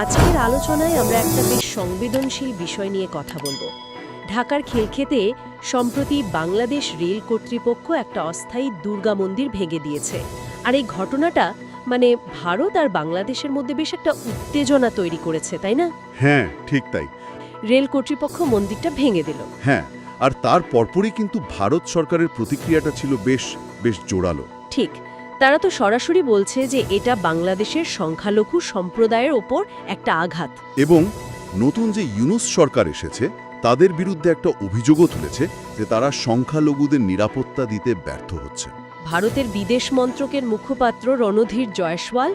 আজকের আলোচনায় আমরা একটা বেশ সংবেদনশীল বিষয় নিয়ে কথা বলবো। ঢাকার খিলক্ষেতে সম্প্রতি বাংলাদেশ রেল কর্তৃপক্ষ একটা অস্থায়ী দুর্গা মন্দির ভেঙে দিয়েছে। আর এই ঘটনাটা ভারত আর বাংলাদেশের মধ্যে বেশ একটা উত্তেজনা তৈরি করেছে, তাই না? হ্যাঁ, ঠিক তাই। রেল কর্তৃপক্ষ মন্দিরটা ভেঙে দিল। হ্যাঁ, আর তার পরপরই কিন্তু ভারত সরকারের প্রতিক্রিয়াটা ছিল বেশ বেশ জোরালো। ঠিক, তারা তো সরাসরি বলছে যে এটা বাংলাদেশের সংখ্যালঘু সম্প্রদায়ের ওপর একটা আঘাত। এবং নতুন যে ইউনুস সরকার এসেছে তাদের বিরুদ্ধে একটা অভিযোগও তুলেছে যে তারা সংখ্যালঘুদের নিরাপত্তা দিতে ব্যর্থ হচ্ছে। ভারতের বিদেশ মন্ত্রকের মুখপাত্র রণধীর জয়সওয়াল,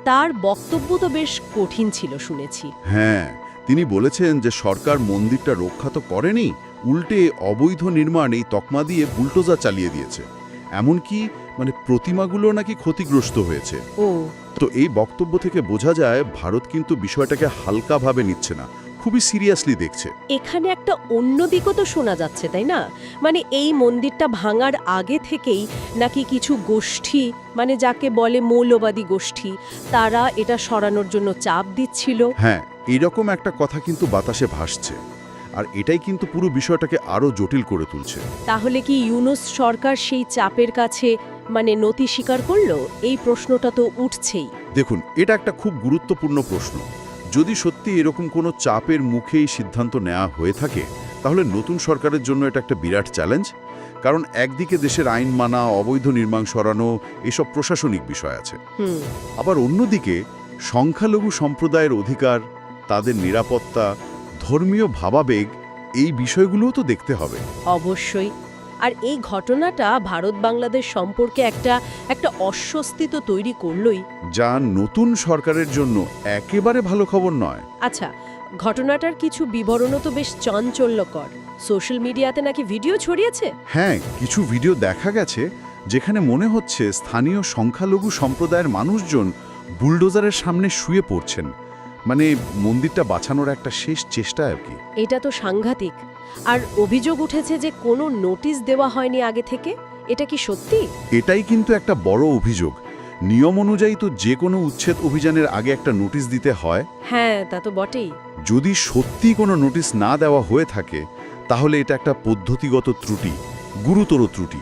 তার বক্তব্য তো বেশ কঠিন ছিল শুনেছি। হ্যাঁ, তিনি বলেছেন যে সরকার মন্দিরটা রক্ষা তো করেনি, উল্টে অবৈধ নির্মাণ এই তকমা দিয়ে বুলডোজার চালিয়ে দিয়েছে। এমনকি প্রতিমাগুলো নাকি ক্ষতিগ্রস্ত হয়েছে। ও, তো এই বক্তব্য থেকে বোঝা যায় ভারত কিন্তু বিষয়টাকে হালকাভাবে নিচ্ছে না, খুবই সিরিয়াসলি দেখছে। এখানে একটা অন্য দিকও তো শোনা যাচ্ছে, তাই না? এই মন্দিরটা ভাঙার আগে থেকেই নাকি কিছু গোষ্ঠী, যাকে বলে মৌলবাদী গোষ্ঠী, তারা এটা সরানোর জন্য চাপ দিচ্ছিল। হ্যাঁ, এইরকম একটা কথা কিন্তু বাতাসে ভাসছে, আর এটাই কিন্তু পুরো বিষয়টাকে আরো জটিল করে তুলছে। তাহলে কি ইউনুস সরকার সেই চাপের কাছে নতি স্বীকার করলো? এই প্রশ্নটা তো উঠছেই। দেখুন, এটা একটা খুব গুরুত্বপূর্ণ প্রশ্ন। যদি সত্যি এরকম কোনো চাপের মুখেই সিদ্ধান্ত নেওয়া হয়ে থাকে, তাহলে নতুন সরকারের জন্য এটা একটা বিরাট চ্যালেঞ্জ। কারণ একদিকে দেশের আইন মানা, অবৈধ নির্মাণ সরানো, এসব প্রশাসনিক বিষয় আছে। আবার অন্যদিকে সংখ্যালঘু সম্প্রদায়ের অধিকার, তাদের নিরাপত্তা, ধর্মীয় ভাবাবেগ, এই বিষয়গুলোও তো দেখতে হবে। অবশ্যই। আর এই ঘটনাটা ভারত বাংলাদেশ সম্পর্কে একটা অস্বস্তি তো তৈরি করলই, যা নতুন সরকারের জন্য একেবারে ভালো খবর নয়। আচ্ছা, ঘটনাটার কিছু বিবরণও তো বেশ চাঞ্চল্যকর। সোশ্যাল মিডিয়াতে নাকি ভিডিও ছড়িয়েছে। হ্যাঁ, কিছু ভিডিও দেখা গেছে যেখানে মনে হচ্ছে স্থানীয় সংখ্যালঘু সম্প্রদায়ের মানুষজন বুলডোজারের সামনে শুয়ে পড়ছেন, মন্দিরটা বাঁচানোর একটা শেষ চেষ্টা আর কি। এটা তো সাংঘাতিক। আর অভিযোগ উঠেছে যে কোনো নোটিশ দেওয়া হয়নি আগে থেকে। এটা কি সত্যি? এটাই কিন্তু একটা বড় অভিযোগ। নিয়ম অনুযায়ী তো যে কোনো উচ্ছেদ অভিযানের আগে একটা নোটিশ দিতে হয়। হ্যাঁ, তা তো বটেই। যদি সত্যি কোনো নোটিশ না দেওয়া হয়ে থাকে, তাহলে এটা একটা পদ্ধতিগত ত্রুটি, গুরুতর ত্রুটি।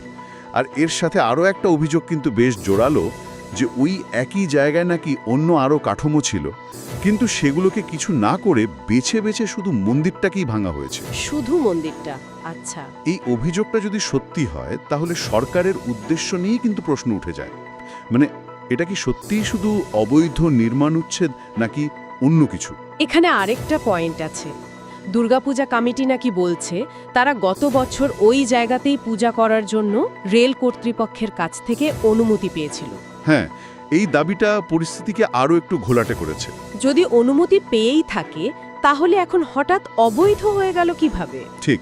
আর এর সাথে আরও একটা অভিযোগ কিন্তু বেশ জোরালো, যে ওই একই জায়গায় নাকি অন্য আরও কাঠামো ছিল, কিন্তু সেগুলোকে কিছু না করে বেছে বেছে শুধু মন্দিরটাকেই ভাঙা হয়েছে। শুধু মন্দিরটা? আচ্ছা। এই অভিযোগটা যদি সত্যি হয়, তাহলে সরকারের উদ্দেশ্য নিয়েই কিন্তু প্রশ্ন উঠে যায়। এটা কি সত্যিই শুধু অবৈধ নির্মাণ উচ্ছেদ, নাকি অন্য কিছু? এখানে আরেকটা পয়েন্ট আছে। দুর্গাপূজা কমিটি নাকি বলছে তারা গত বছর ওই জায়গাতেই পূজা করার জন্য রেল কর্তৃপক্ষের কাছ থেকে অনুমতি পেয়েছিল। হ্যাঁ, এই দাবিটা পরিস্থিতিকে আরও একটু ঘোলাটে করেছে। যদি অনুমতি পেয়েই থাকে, তাহলে এখন হঠাৎ অবৈধ হয়ে গেল কিভাবে? ঠিক,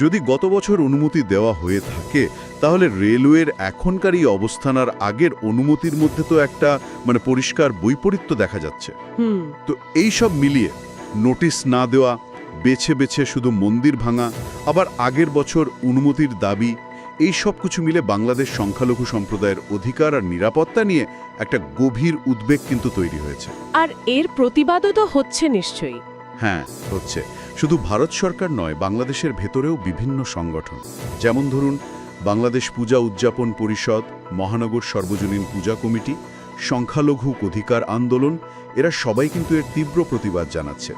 যদি গত বছর অনুমতি দেওয়া হয়ে থাকে, তাহলে রেলওয়ের এখনকার এই অবস্থান আর আগের অনুমতির মধ্যে তো একটা পরিষ্কার বৈপরীত্য দেখা যাচ্ছে। তো এই সব মিলিয়ে নোটিশ না দেওয়া, বেছে বেছে শুধু মন্দির ভাঙা, আবার আগের বছর অনুমতির দাবি, এই সব কিছু মিলে বাংলাদেশ সংখ্যালঘু সম্প্রদায়ের অধিকার আর নিরাপত্তা নিয়ে একটা গভীর উদ্বেগ কিন্তু তৈরি হয়েছে। আর এর প্রতিবাদও তো হচ্ছে নিশ্চয়ই। হ্যাঁ, হচ্ছে। শুধু ভারত সরকার নয়, বাংলাদেশের ভেতরেও বিভিন্ন সংগঠন, যেমন ধরুন বাংলাদেশ পূজা উদযাপন পরিষদ, মহানগর সর্বজনীন পূজা কমিটি, সংখ্যালঘু অধিকার আন্দোলন, এরা সবাই কিন্তু এর তীব্র প্রতিবাদ জানাচ্ছে।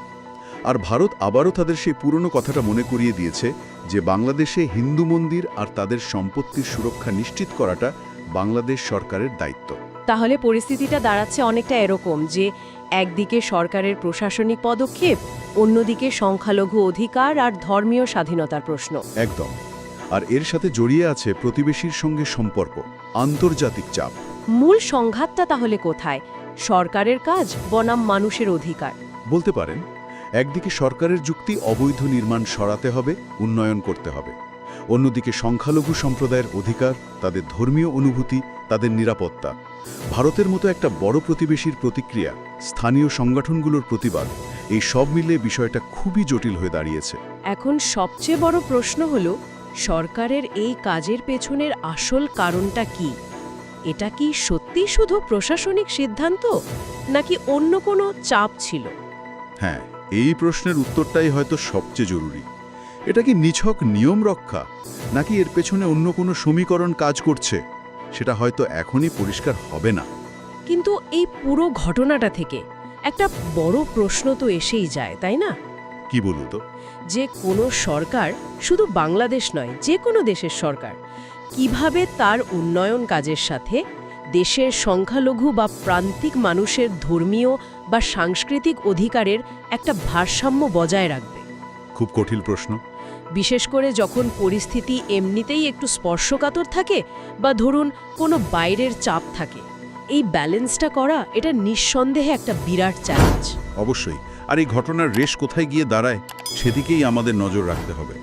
আর ভারত আবারও তাদের সেই পুরনো কথাটা মনে করিয়ে দিয়েছে যে বাংলাদেশে হিন্দু মন্দির আর তাদের সম্পত্তির সুরক্ষা নিশ্চিত করাটা বাংলাদেশ সরকারের দায়িত্ব। তাহলে পরিস্থিতিটা দাঁড়াচ্ছে অনেকটা এরকম যে একদিকে সরকারের প্রশাসনিক পদক্ষেপ, অন্যদিকে সংখ্যালঘু অধিকার আর ধর্মীয় স্বাধীনতার প্রশ্ন। একদম। আর এর সাথে জড়িয়ে আছে প্রতিবেশীর সঙ্গে সম্পর্ক, আন্তর্জাতিক চাপ। মূল সংঘাতটা তাহলে কোথায়? সরকারের কাজ বনাম মানুষের অধিকার? বলতে পারেন, একদিকে সরকারের যুক্তি অবৈধ নির্মাণ সরাতে হবে, উন্নয়ন করতে হবে। অন্যদিকে সংখ্যালঘু সম্প্রদায়ের অধিকার, তাদের ধর্মীয় অনুভূতি, তাদের নিরাপত্তা। ভারতের মতো একটা বড় প্রতিবেশীর প্রতিক্রিয়া, স্থানীয় সংগঠনগুলোর প্রতিবাদ, এই সব মিলে বিষয়টা খুবই জটিল হয়ে দাঁড়িয়েছে। এখন সবচেয়ে বড় প্রশ্ন হলো, সরকারের এই কাজের পেছনের আসল কারণটা কি? এটা কি সত্যি সত্যি শুধু প্রশাসনিক সিদ্ধান্ত নাকি অন্য কোনো চাপ ছিল? হ্যাঁ, এই প্রশ্নের উত্তরটাই হয়তো সবচেয়ে জরুরি। এটা কি নিছক নিয়ম রক্ষা, নাকি এর পেছনে অন্য কোনো সমীকরণ কাজ করছে, সেটা হয়তো এখনই পরিষ্কার হবে না। কিন্তু এই পুরো ঘটনাটা থেকে একটা বড় প্রশ্ন তো এসেই যায়, তাই না? কি বলুন তো? যে কোনো সরকার, শুধু বাংলাদেশ নয়, যে কোনো দেশের সরকার কিভাবে তার উন্নয়ন কাজের সাথে দেশের সংখ্যালঘু বা প্রান্তিক মানুষের ধর্মীয় বা সাংস্কৃতিক অধিকারের একটা ভারসাম্য বজায় রাখবে? খুব কঠিন প্রশ্ন। বিশেষ করে যখন পরিস্থিতি এমনিতেই একটু স্পর্শকাতর থাকে বা ধরুন কোনো বাইরের চাপ থাকে। এই ব্যালেন্সটা করা, এটা নিঃসন্দেহে একটা বিরাট চ্যালেঞ্জ। অবশ্যই। আর এই ঘটনার রেশ কোথায় গিয়ে দাঁড়ায়, সেদিকেই আমাদের নজর রাখতে হবে।